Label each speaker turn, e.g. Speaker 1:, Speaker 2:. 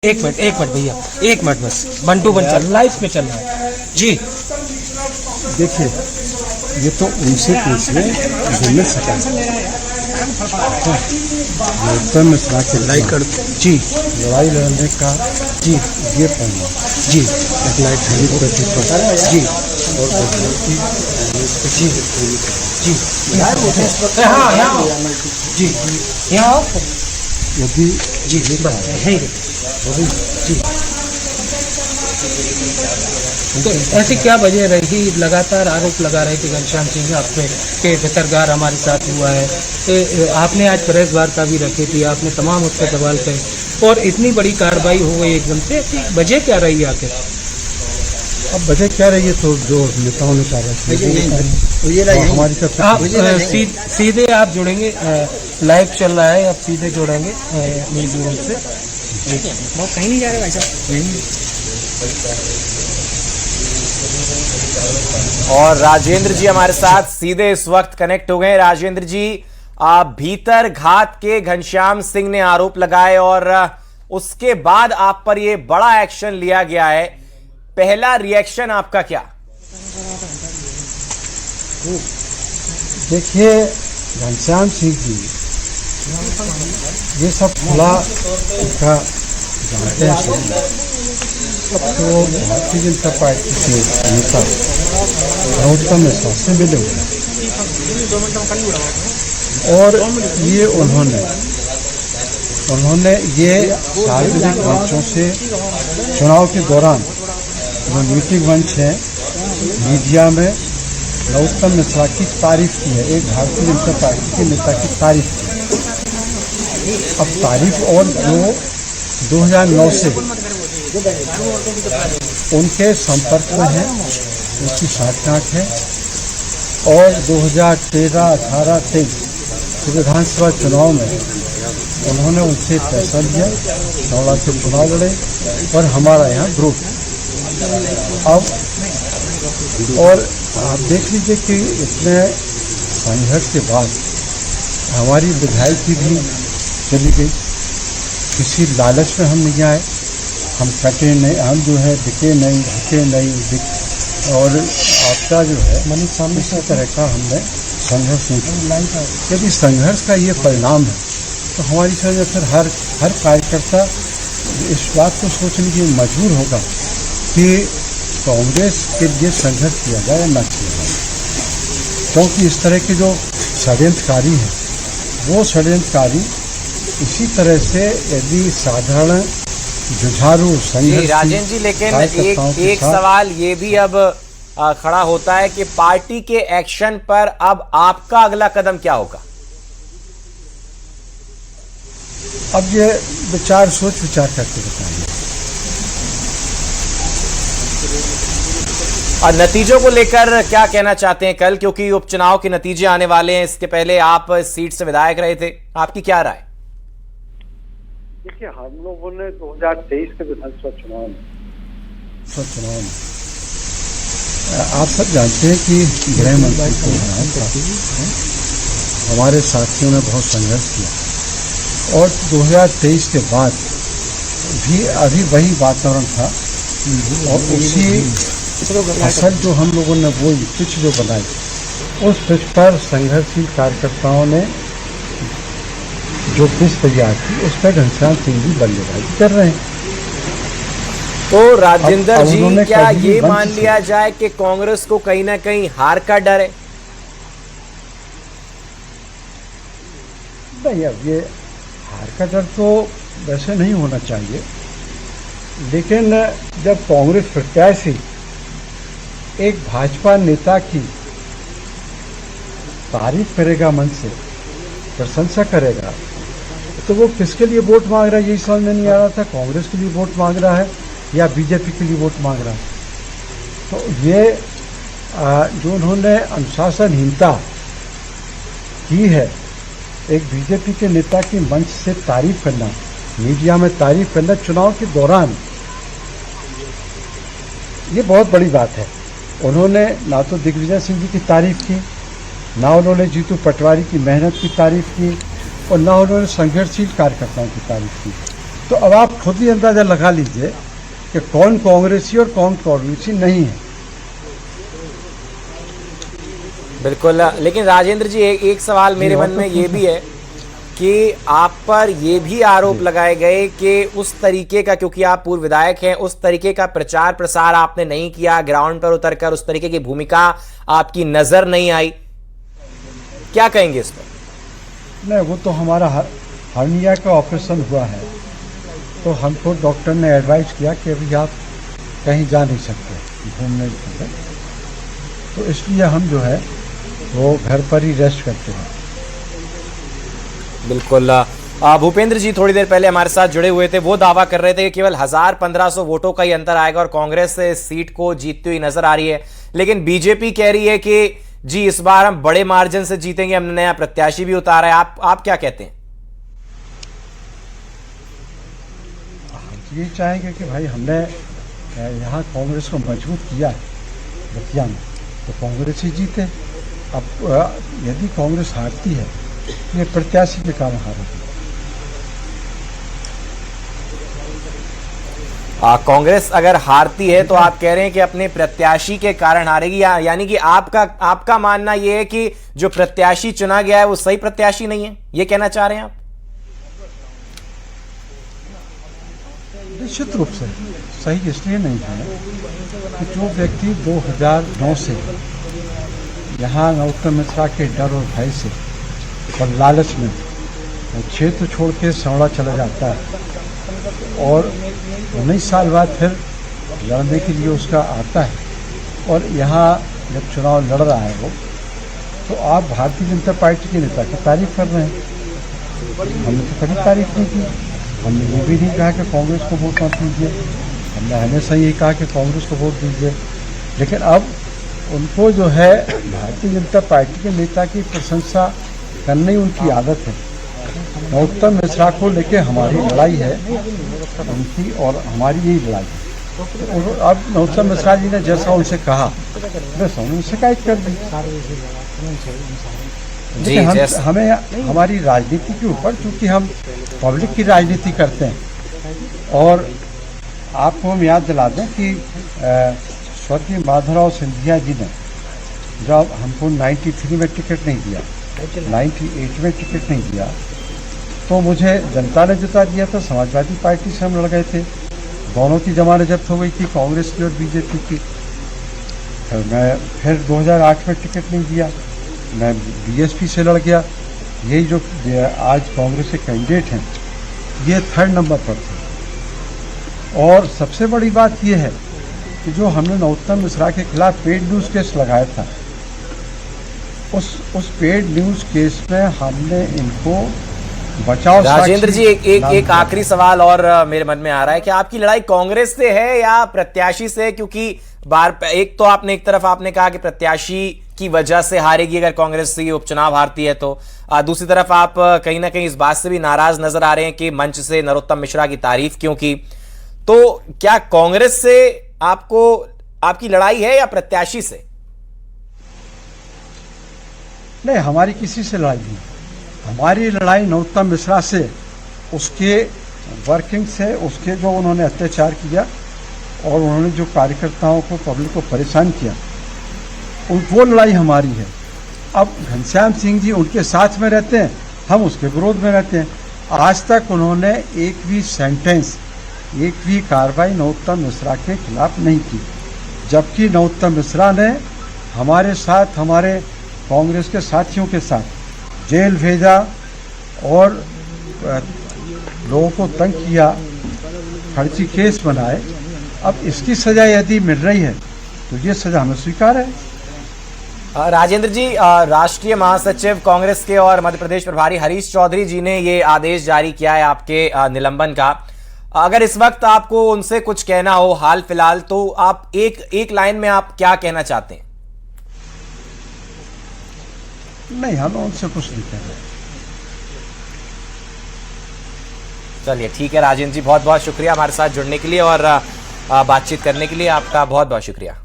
Speaker 1: एक मिनट भैया, एक मिनट बस। बंटू बन चल लाइव पे चल रहा है जी।
Speaker 2: देखिए, ये तो उनसे पूछिए जो मिल सका उत्तर में सुना के
Speaker 1: लाइक कर जी।
Speaker 2: लड़ाई लड़ने का
Speaker 1: जी
Speaker 2: ये पहना
Speaker 1: जी
Speaker 2: एक लाइट हेली प्रतिपक्ष
Speaker 1: जी
Speaker 2: और
Speaker 1: जी जी हाँ यहाँ जी यहाँ आओ
Speaker 2: यदि
Speaker 1: जी बस यहीं जी। तो ऐसी क्या वजह रही? लगातार आरोप लगा रहे थे घनश्याम सिंह अपने के भितरगार हमारे साथ हुआ है। तो आपने आज प्रेस वार्ता भी रखी थी, आपने तमाम उस पर सवाल कहे और इतनी बड़ी कार्रवाई हो गई एकदम से। वजह क्या रही आखिर?
Speaker 2: अब वजह क्या रही है तो जो नेताओं ने कहा हमारी तरफ
Speaker 1: आप सीधे आप जुड़ेंगे, लाइव चल रहा है, आप सीधे जुड़ेंगे न्यूज़ रूम से। वो कहीं नहीं जा रहे भाई साहब।
Speaker 3: और राजेंद्र जी हमारे साथ सीधे इस वक्त कनेक्ट हो गए। राजेंद्र जी, भीतर घात के घनश्याम सिंह ने आरोप लगाए और उसके बाद आप पर यह बड़ा एक्शन लिया गया है। पहला रिएक्शन आपका क्या?
Speaker 2: देखिए, घनश्याम सिंह जी ये सब खुला उनका जानते हैं तो भारतीय जनता पार्टी के नेता रोहतक में सबसे मिले हुए और ये उन्होंने ये सार्वजनिक मंचों से चुनाव के दौरान जो मीटिंग मंच है मीडिया में नरोत्तम मिश्रा की तारीफ की है, एक भारतीय जनता पार्टी के नेता की तारीफ की। अब तारीफ और जो 2009 से उनके संपर्क में है, उनकी साठगांठ है और 2013, 18, 23 विधानसभा चुनाव में उन्होंने उनसे पैसा लिया, 9 लाख के चुनाव लड़े और हमारा यहाँ ग्रुप अब और आप देख लीजिए कि इतने संघर्ष के बाद हमारी विधायकी भी चली गई। किसी लालच में हम नहीं आए, हम कटे नहीं, हम जो है बिके नहीं, ढके नहीं और आपका जो है मन सामने इस तरह का हमने संघर्ष नहीं किया। यदि संघर्ष का ये परिणाम है तो हमारी तरह फिर हर कार्यकर्ता इस बात को सोचने के लिए मजबूर होगा कि कांग्रेस के लिए संघर्ष किया जाए या न किया जाए, क्योंकि इस तरह के जो षड्यंत्रकारी हैं वो षड्यंत्रकारी इसी तरह से यदि साधारण जुझारू संघर्ष।
Speaker 3: राजेंद्र जी, लेकिन एक सवाल ये भी अब खड़ा होता है कि पार्टी के एक्शन पर अब आपका अगला कदम क्या होगा?
Speaker 2: अब ये सोच विचार करके बताएंगे।
Speaker 3: और नतीजों को लेकर क्या कहना चाहते हैं कल, क्योंकि उपचुनाव के नतीजे आने वाले हैं। इसके पहले आप इस सीट से विधायक रहे थे, आपकी क्या राय?
Speaker 4: देखिए, हम लोगों ने 2023 के विधानसभा चुनाव में
Speaker 2: आप सब जानते हैं कि गृह मंत्री को हमारे साथियों ने बहुत संघर्ष किया और 2023 के बाद भी अभी वही वातावरण था और उसी फसल जो हम लोगों ने वो पिच जो बनाई उस पिच पर संघर्षशील कार्यकर्ताओं ने जो पिच तैयार की उस पर घनश्याम सिंह जी बल्लेबाजी कर रहे हैं।
Speaker 3: तो राजेंद्र जी, क्या ये मान लिया जाए कि कांग्रेस को कहीं ना कहीं हार का डर है?
Speaker 2: नहीं, अब ये हार का डर तो वैसे नहीं होना चाहिए, लेकिन जब कांग्रेस प्रत्याशी एक भाजपा नेता की तारीफ करेगा, मन से प्रशंसा करेगा, तो वो किसके लिए वोट मांग रहा है यही समझ में नहीं आ रहा था। कांग्रेस के लिए वोट मांग रहा है या बीजेपी के लिए वोट मांग रहा है? तो ये जो उन्होंने अनुशासनहीनता की है, एक बीजेपी के नेता की मंच से तारीफ करना, मीडिया में तारीफ करना चुनाव के दौरान, ये बहुत बड़ी बात है। उन्होंने ना तो दिग्विजय सिंह जी की तारीफ की, ना उन्होंने जीतू पटवारी की मेहनत की तारीफ की और ना उन्होंने संघर्षशील कार्यकर्ताओं की तारीफ की। तो अब आप खुद ही अंदाजा लगा लीजिए कि कौन कांग्रेसी और कौन कांग्रेसी नहीं है।
Speaker 3: बिल्कुल, लेकिन राजेंद्र जी एक सवाल मेरे मन में ये भी है कि आप पर ये भी आरोप लगाए गए कि उस तरीके का, क्योंकि आप पूर्व विधायक हैं, उस तरीके का प्रचार प्रसार आपने नहीं किया, ग्राउंड पर उतरकर उस तरीके की भूमिका आपकी नजर नहीं आई। क्या कहेंगे इस पर?
Speaker 2: नहीं, वो तो हमारा हर्निया का ऑपरेशन हुआ है, तो हमको डॉक्टर ने एडवाइस किया कि अभी आप कहीं जा नहीं सकते, घूमने नहीं सकते, तो इसलिए हम जो है वो घर पर ही रेस्ट करते हैं।
Speaker 3: बिल्कुल। भूपेंद्र जी थोड़ी देर पहले हमारे साथ जुड़े हुए थे, वो दावा कर रहे थे कि केवल 1000-1500 वोटों का ही अंतर आएगा और कांग्रेस से सीट को जीतती हुई नजर आ रही है, लेकिन बीजेपी कह रही है कि जी इस बार हम बड़े मार्जिन से जीतेंगे, हमने नया प्रत्याशी भी उतारा है। आप क्या कहते हैं?
Speaker 2: हम ये चाहेंगे कि भाई हमने यहाँ कांग्रेस को मजबूत किया है बतिया में, तो कांग्रेस ही जीते। अब यदि कांग्रेस हारती है, ये प्रत्याशी के कारण हारेगी।
Speaker 3: कांग्रेस अगर हारती है तो आप कह रहे हैं कि अपने प्रत्याशी के कारण हारेगी, यानी कि आपका मानना यह है कि जो प्रत्याशी चुना गया है वो सही प्रत्याशी नहीं है, ये कहना चाह रहे हैं आप?
Speaker 2: निश्चित रूप से सही इसलिए नहीं है कि जो व्यक्ति 2009 से यहाँ नरोत्तम मिश्रा के डर और भय से और लालच में क्षेत्र छोड़ के सौड़ा चला जाता है और 19 साल बाद फिर लड़ने के लिए उसका आता है, और यहाँ जब चुनाव लड़ रहा है वो, तो आप भारतीय जनता पार्टी के नेता की तारीफ कर रहे हैं। हमने तो कभी तारीफ नहीं की, हमने ये भी नहीं कहा कि कांग्रेस को वोट मत दीजिए, हमने हमेशा यही कहा कि कांग्रेस को वोट दीजिए। लेकिन अब उनको जो है भारतीय जनता पार्टी के नेता की प्रशंसा करने उनकी आदत है। नरोत्तम मिश्रा को लेके हमारी लड़ाई है, उनकी और हमारी यही लड़ाई है। तो अब नरोत्तम मिश्रा जी ने जैसा उनसे कहा वैसा उन्होंने शिकायत कर दी। लेकिन हमें हमारी राजनीति के ऊपर, चूँकि हम पब्लिक की राजनीति करते हैं, और आपको हम याद दिला दें कि स्वर्गीय माधवराव सिंधिया जी ने जब हमको 93 में टिकट नहीं दिया, 98 में टिकट नहीं दिया, तो मुझे जनता ने जिता दिया था। समाजवादी पार्टी से हम लड़ गए थे, दोनों की जमानत हो गई थी, कांग्रेस की और बीजेपी की। फिर 2008 में टिकट नहीं दिया, मैं बीएसपी से लड़ गया। यही जो आज कांग्रेस के कैंडिडेट हैं ये 3rd नंबर पर थे। और सबसे बड़ी बात यह है कि जो हमने नरोत्तम मिश्रा के खिलाफ पेड न्यूज़ केस लगाया था, उस पेड न्यूज़ केस में हमने इनको बचाव।
Speaker 3: राजेंद्र जी एक आखिरी सवाल और मेरे मन में आ रहा है कि आपकी लड़ाई कांग्रेस से है या प्रत्याशी से? क्योंकि एक तो आपने एक तरफ आपने कहा कि प्रत्याशी की वजह से हारेगी अगर कांग्रेस से उपचुनाव हारती है, तो दूसरी तरफ आप कहीं ना कहीं इस बात से भी नाराज नजर आ रहे हैं कि मंच से नरोत्तम मिश्रा की तारीफ क्यों की। तो क्या कांग्रेस से आपकी लड़ाई है या प्रत्याशी से?
Speaker 2: नहीं, हमारी किसी से लड़ाई नहीं। हमारी लड़ाई नरोत्तम मिश्रा से, उसके वर्किंग से, उसके जो उन्होंने अत्याचार किया और उन्होंने जो कार्यकर्ताओं को, पब्लिक को परेशान किया, वो लड़ाई हमारी है। अब घनश्याम सिंह जी उनके साथ में रहते हैं, हम उसके विरोध में रहते हैं। आज तक उन्होंने एक भी सेंटेंस, एक भी कार्रवाई नरोत्तम मिश्रा के खिलाफ नहीं की, जबकि नरोत्तम मिश्रा ने हमारे साथ, हमारे कांग्रेस के साथियों के साथ जेल भेजा और लोगों को तंग किया, फर्जी केस बनाए। अब इसकी सजा यदि मिल रही है तो ये सजा हमें स्वीकार है।
Speaker 3: राजेंद्र जी, राष्ट्रीय महासचिव कांग्रेस के और मध्य प्रदेश प्रभारी हरीश चौधरी जी ने ये आदेश जारी किया है आपके निलंबन का। अगर इस वक्त आपको उनसे कुछ कहना हो हाल फिलहाल, तो आप एक लाइन में आप क्या कहना चाहते हैं?
Speaker 2: नहीं, हम उनसे कुछ नहीं कह रहे।
Speaker 3: चलिए ठीक है राजेंद्र जी, बहुत बहुत शुक्रिया हमारे साथ जुड़ने के लिए और बातचीत करने के लिए। आपका बहुत बहुत शुक्रिया।